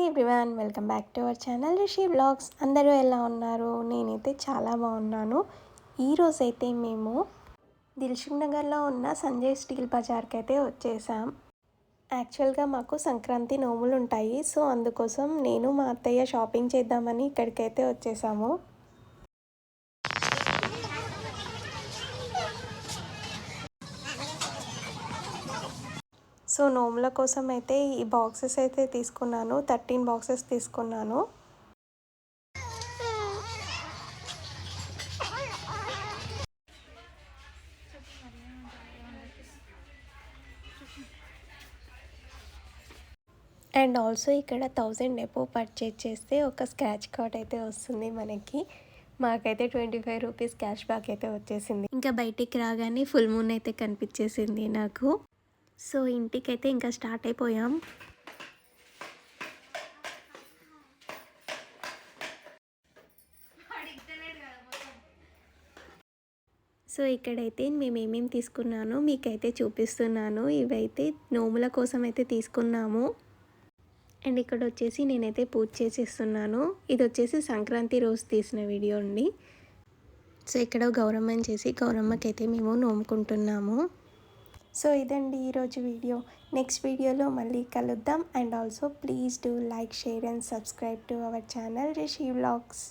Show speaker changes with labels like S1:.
S1: Everyone, welcome back to our channel Rishi vlogs. అందరూ ఎలా ఉన్నారు? నేనైతే చాలా బాగున్నాను. ఈరోజైతే మేము దిల్సుఖ్ నగర్లో ఉన్న సంజయ్ స్టీల్ బజార్కి అయితే వచ్చేసాం. యాక్చువల్గా మాకు సంక్రాంతి నోములు ఉంటాయి. సో అందుకోసం నేను మా అత్తయ్య షాపింగ్ చేద్దామని ఇక్కడికైతే వచ్చేసాము. సో నోముల కోసం అయితే ఈ బాక్సెస్ అయితే తీసుకున్నాను. 13 బాక్సెస్ తీసుకున్నాను. అండ్ ఆల్సో ఇక్కడ 1000 ఎబో పర్చేజ్ చేస్తే ఒక స్క్రాచ్ కార్డ్ అయితే వస్తుంది మనకి. మాకైతే 25 రూపీస్ క్యాష్ బ్యాక్ అయితే వచ్చేసింది. ఇంకా బయటికి రాగానే ఫుల్ మూన్ అయితే కనిపించేసింది నాకు. సో ఇంటికైతే ఇంకా స్టార్ట్ అయిపోయాం. సో ఇక్కడైతే మేమేమేమి తీసుకున్నానో మీకైతే చూపిస్తున్నాను. ఇవైతే నోముల కోసం అయితే తీసుకున్నాము. అండ్ ఇక్కడ వచ్చేసి నేనైతే పూజ చేసేస్తున్నాను. ఇది వచ్చేసి సంక్రాంతి రోజు తీసిన వీడియో అండి. సో ఇక్కడ గౌరమ్మని చేసి గౌరమ్మకైతే మేము నోముకుంటున్నాము. సో ఇదండి ఈరోజు వీడియో. నెక్స్ట్ వీడియోలో మళ్ళీ కలుద్దాం. And also please do like, share and subscribe to our channel Rishi vlogs.